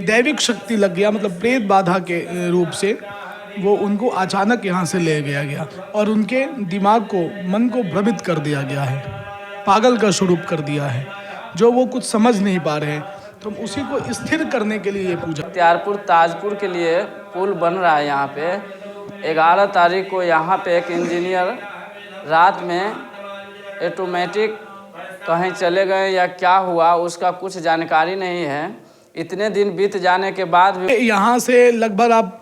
दैविक शक्ति लग गया, मतलब प्रेत बाधा के रूप से वो उनको अचानक यहाँ से ले गया गया और उनके दिमाग को, मन को भ्रमित कर दिया गया है, पागल का स्वरूप कर दिया है, जो वो कुछ समझ नहीं पा रहे हैं। तो हम उसी को स्थिर करने के लिए ये पूजा। बख्तियारपुर ताजपुर के लिए पुल बन रहा है यहाँ पे। 11 तारीख को यहाँ पे एक इंजीनियर रात में ऑटोमेटिक कहीं चले गए या क्या हुआ उसका कुछ जानकारी नहीं है। इतने दिन बीत जाने के बाद भी यहाँ से लगभग आप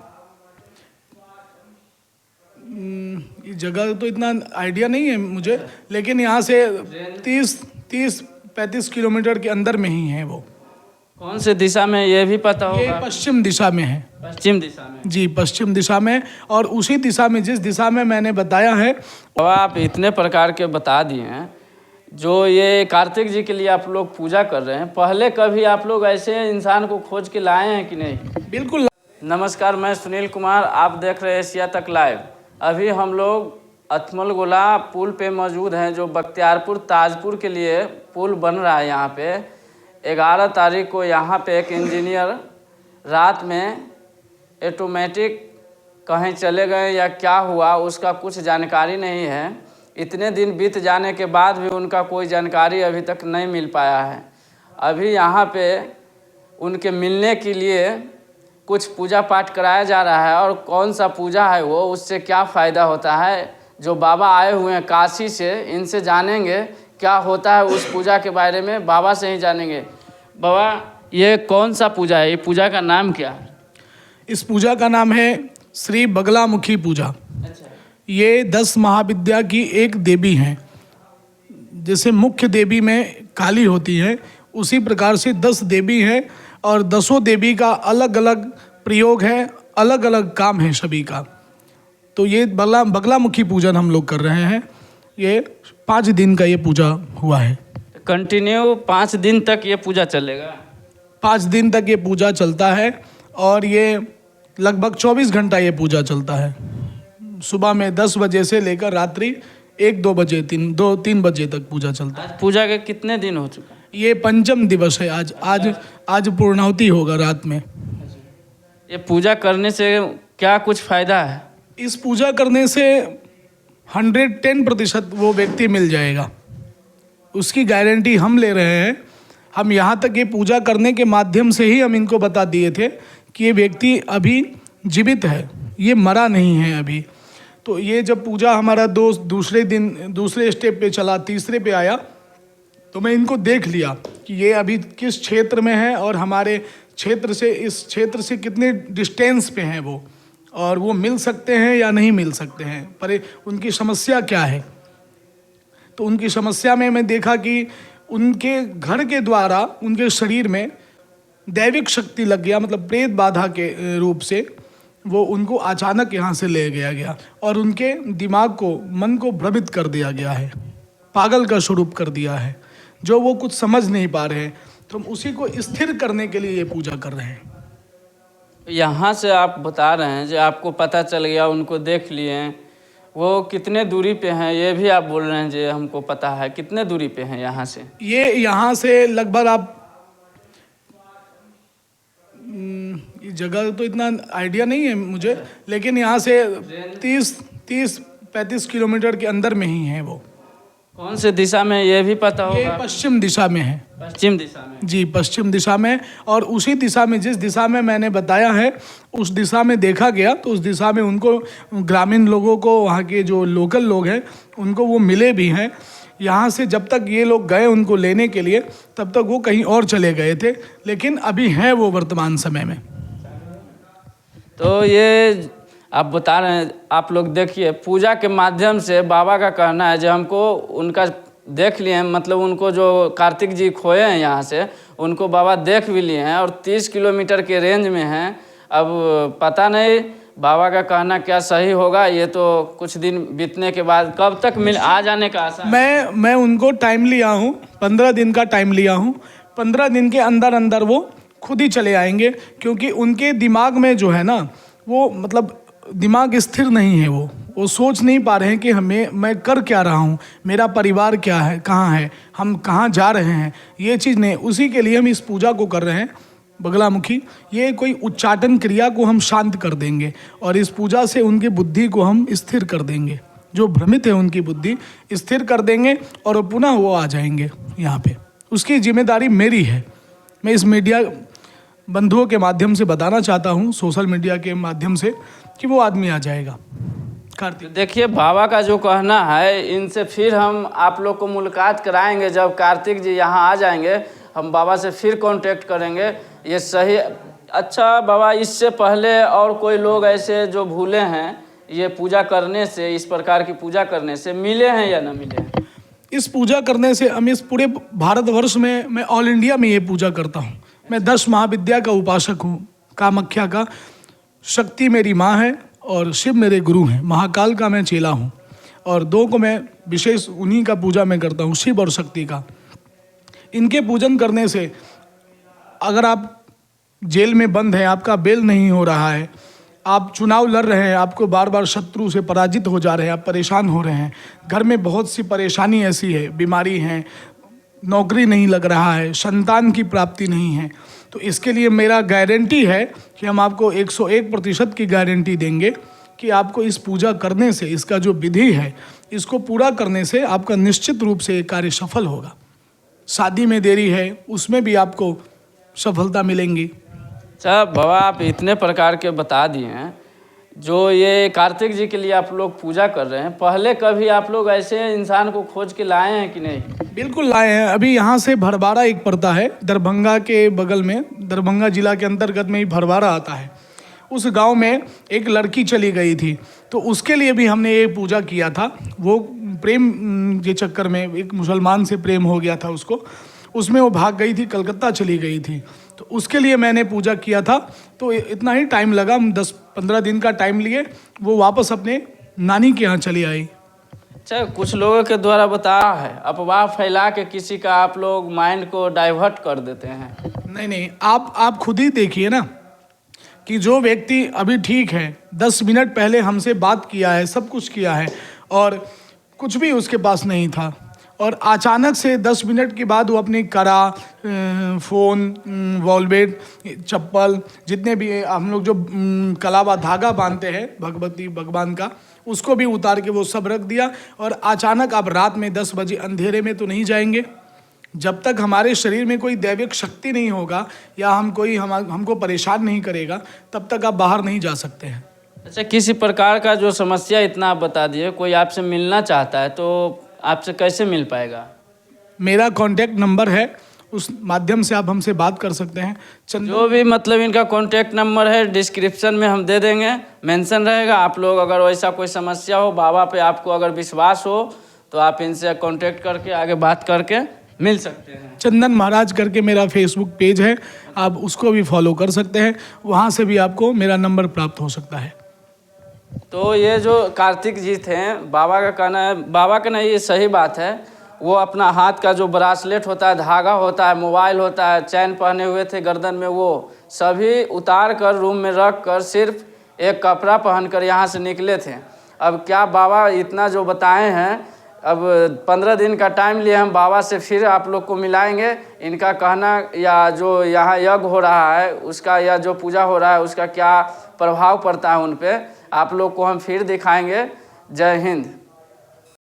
जगह तो इतना आइडिया नहीं है मुझे, लेकिन यहाँ से 30-35 किलोमीटर के अंदर में ही है वो। कौन से दिशा में ये भी पता होगा? ये पश्चिम दिशा में है। पश्चिम दिशा में? जी, पश्चिम दिशा में। और उसी दिशा में, जिस दिशा में मैंने बताया है। बाबा आप इतने प्रकार के बता दिए हैं, जो ये कार्तिक जी के लिए आप लोग पूजा कर रहे हैं, पहले कभी आप लोग ऐसे इंसान को खोज के लाए हैं कि नहीं? बिल्कुल। नमस्कार, मैं सुनील कुमार, आप देख रहे हैं एशिया तक लाइव। अभी हम लोग अथमल गोला पुल पे मौजूद हैं, जो बख्तियारपुर ताजपुर के लिए पुल बन रहा है यहाँ पे। 11 तारीख को यहाँ पे एक इंजीनियर रात में ऑटोमेटिक कहीं चले गए या क्या हुआ उसका कुछ जानकारी नहीं है। इतने दिन बीत जाने के बाद भी उनका कोई जानकारी अभी तक नहीं मिल पाया है। अभी यहाँ पे उनके मिलने के लिए कुछ पूजा पाठ कराया जा रहा है, और कौन सा पूजा है वो, उससे क्या फ़ायदा होता है, जो बाबा आए हुए हैं काशी से, इनसे जानेंगे क्या होता है उस पूजा के बारे में, बाबा से ही जानेंगे। बाबा ये कौन सा पूजा है, ये पूजा का नाम क्या है? इस पूजा का नाम है श्री बगलामुखी पूजा। अच्छा। ये 10 महाविद्या की एक देवी हैं। जैसे मुख्य देवी में काली होती है, उसी प्रकार से 10 देवी हैं, और 10 देवी का अलग अलग प्रयोग है, अलग अलग काम है सभी का। तो ये बगलामुखी पूजन हम लोग कर रहे हैं। ये 5 दिन का ये पूजा हुआ है। कंटिन्यू 5 दिन तक ये पूजा चलेगा? 5 दिन तक ये पूजा चलता है, और ये लगभग 24 घंटा ये पूजा चलता है। सुबह में 10 बजे से लेकर रात्रि 1-2 बजे 3 बजे तक पूजा चलता है। आज पूजा के कितने दिन हो चुका? ये 5म दिवस है। आज पूर्णाहुति होगा रात में। ये पूजा करने से क्या कुछ फ़ायदा है? इस पूजा करने से 110% वो व्यक्ति मिल जाएगा, उसकी गारंटी हम ले रहे हैं। हम यहाँ तक ये पूजा करने के माध्यम से ही हम इनको बता दिए थे कि ये व्यक्ति अभी जीवित है, ये मरा नहीं है अभी। तो ये जब पूजा हमारा दोस्त दूसरे स्टेप पे चला, तीसरे पे आया, तो मैं इनको देख लिया कि ये अभी किस क्षेत्र में है, और हमारे क्षेत्र से, इस क्षेत्र से कितने डिस्टेंस पे हैं वो, और वो मिल सकते हैं या नहीं मिल सकते हैं, पर उनकी समस्या क्या है। तो उनकी समस्या में मैं देखा कि उनके घर के द्वारा उनके शरीर में दैविक शक्ति लग गया, मतलब प्रेत बाधा के रूप से वो उनको अचानक यहाँ से ले गया गया, और उनके दिमाग को, मन को भ्रमित कर दिया गया है, पागल का स्वरूप कर दिया है, जो वो कुछ समझ नहीं पा रहे हैं। तो हम उसी को स्थिर करने के लिए ये पूजा कर रहे हैं। यहाँ से आप बता रहे हैं जो आपको पता चल गया, उनको देख लिए हैं, वो कितने दूरी पे हैं ये भी आप बोल रहे हैं जो हमको पता है। कितने दूरी पे हैं यहाँ से? ये यहाँ से लगभग आप जगह तो इतना आइडिया नहीं है मुझे, लेकिन यहाँ से 30-35 किलोमीटर के अंदर में ही है वो। कौन से दिशा में ये भी पता होगा? ये पश्चिम दिशा में है। पश्चिम दिशा में? जी, पश्चिम दिशा में। और उसी दिशा में, जिस दिशा में मैंने बताया है, उस दिशा में देखा गया, तो उस दिशा में उनको, ग्रामीण लोगों को, वहाँ के जो लोकल लोग हैं उनको वो मिले भी हैं। यहाँ से जब तक ये लोग गए उनको लेने के लिए, तब तक वो कहीं और चले गए थे, लेकिन अभी हैं वो वर्तमान समय में। तो ये आप बता रहे हैं, आप लोग देखिए, पूजा के माध्यम से बाबा का कहना है जो हमको उनका देख लिए हैं, मतलब उनको जो कार्तिक जी खोए हैं यहाँ से, उनको बाबा देख भी लिए हैं, और 30 किलोमीटर के रेंज में हैं। अब पता नहीं बाबा का कहना क्या सही होगा, ये तो कुछ दिन बीतने के बाद। कब तक आ जाने का आशा? मैं उनको टाइम लिया हूँ, 15 दिन का टाइम लिया हूँ। 15 दिन के अंदर अंदर वो खुद ही चले आएंगे, क्योंकि उनके दिमाग में जो है ना, वो मतलब दिमाग स्थिर नहीं है। वो सोच नहीं पा रहे हैं कि मैं कर क्या रहा हूँ, मेरा परिवार क्या है, कहाँ है, हम कहाँ जा रहे हैं, ये चीज़ नहीं। उसी के लिए हम इस पूजा को कर रहे हैं। बगलामुखी, ये कोई उच्चाटन क्रिया को हम शांत कर देंगे और इस पूजा से उनकी बुद्धि को हम स्थिर कर देंगे। जो भ्रमित है उनकी बुद्धि स्थिर कर देंगे और पुनः वो आ जाएंगे यहाँ पे। उसकी जिम्मेदारी मेरी है। मैं इस मीडिया बंधुओं के माध्यम से बताना चाहता हूँ, सोशल मीडिया के माध्यम से, कि वो आदमी आ जाएगा। कार्तिक, देखिए बाबा का जो कहना है, इनसे फिर हम आप लोग को मुलाकात कराएंगे। जब कार्तिक जी यहाँ आ जाएंगे हम बाबा से फिर कांटेक्ट करेंगे। ये सही। अच्छा बाबा, इससे पहले और कोई लोग ऐसे जो भूले हैं ये पूजा करने से, इस प्रकार की पूजा करने से, मिले हैं या ना मिले हैं? इस पूजा करने से हम इस पूरे भारतवर्ष में, मैं ऑल इंडिया में ये पूजा करता हूँ। मैं 10 महाविद्या का उपासक हूँ, कामाख्या का। शक्ति मेरी माँ है और शिव मेरे गुरु हैं। महाकाल का मैं चेला हूँ और 2 को मैं विशेष उन्हीं का पूजा मैं करता हूँ, शिव और शक्ति का। इनके पूजन करने से अगर आप जेल में बंद हैं, आपका बेल नहीं हो रहा है, आप चुनाव लड़ रहे हैं, आपको बार बार शत्रु से पराजित हो जा रहे हैं, आप परेशान हो रहे हैं, घर में बहुत सी परेशानी ऐसी है, बीमारी है, नौकरी नहीं लग रहा है, संतान की प्राप्ति नहीं है, तो इसके लिए मेरा गारंटी है कि हम आपको 101% की गारंटी देंगे कि आपको इस पूजा करने से, इसका जो विधि है इसको पूरा करने से आपका निश्चित रूप से कार्य सफल होगा। शादी में देरी है उसमें भी आपको सफलता मिलेंगी। अच्छा बाबा, आप इतने प्रकार के बता दिए हैं। जो ये कार्तिक जी के लिए आप लोग पूजा कर रहे हैं, पहले कभी आप लोग ऐसे इंसान को खोज के लाए हैं कि नहीं? बिल्कुल लाए हैं। अभी यहाँ से भरवाड़ा एक पड़ता है, दरभंगा के बगल में, दरभंगा जिला के अंतर्गत में ही भरवाड़ा आता है। उस गांव में एक लड़की चली गई थी, तो उसके लिए भी हमने ये पूजा किया था। वो प्रेम के चक्कर में एक मुसलमान से प्रेम हो गया था उसको, उसमें वो भाग गई थी, कलकत्ता चली गई थी, तो उसके लिए मैंने पूजा किया था। तो इतना ही टाइम लगा, हम 10-15 दिन का टाइम लिए, वो वापस अपने नानी के यहाँ चली आई। अच्छा, कुछ लोगों के द्वारा बताया है, अफवाह फैला के किसी का आप लोग माइंड को डाइवर्ट कर देते हैं। नहीं, आप खुद ही देखिए ना कि जो व्यक्ति अभी ठीक है, 10 मिनट पहले हमसे बात किया है, सब कुछ किया है और कुछ भी उसके पास नहीं था, और अचानक से 10 मिनट के बाद वो अपनी कड़ा, फ़ोन, वॉलवेट, चप्पल, जितने भी हम लोग जो कलावा धागा बांधते हैं भगवती भगवान का, उसको भी उतार के वो सब रख दिया। और अचानक आप रात में 10 बजे अंधेरे में तो नहीं जाएंगे। जब तक हमारे शरीर में कोई दैविक शक्ति नहीं होगा या हमको परेशान नहीं करेगा, तब तक आप बाहर नहीं जा सकते हैं। अच्छा, किसी प्रकार का जो समस्या इतना आप बता दिए, कोई आपसे मिलना चाहता है तो आपसे कैसे मिल पाएगा? मेरा कॉन्टैक्ट नंबर है, उस माध्यम से आप हमसे बात कर सकते हैं। जो भी मतलब इनका कॉन्टैक्ट नंबर है डिस्क्रिप्शन में हम दे देंगे, मेंशन रहेगा। आप लोग अगर वैसा कोई समस्या हो, बाबा पे आपको अगर विश्वास हो, तो आप इनसे कॉन्टैक्ट करके आगे बात करके मिल सकते हैं। चंदन महाराज करके मेरा फेसबुक पेज है, आप उसको भी फॉलो कर सकते हैं, वहाँ से भी आपको मेरा नंबर प्राप्त हो सकता है। तो ये जो कार्तिक जी थे, बाबा का कहना है, बाबा का नहीं, ये सही बात है, वो अपना हाथ का जो ब्रासलेट होता है, धागा होता है, मोबाइल होता है, चैन पहने हुए थे गर्दन में, वो सभी उतार कर रूम में रख कर सिर्फ एक कपड़ा पहनकर यहाँ से निकले थे। अब क्या बाबा इतना जो बताए हैं, अब 15 दिन का टाइम लिए हम बाबा से फिर आप लोग को मिलाएंगे। इनका कहना या जो यहाँ यज्ञ हो रहा है उसका, या जो पूजा हो रहा है उसका क्या प्रभाव पड़ता है उन पे, आप लोग को हम फिर दिखाएंगे। जय हिंद।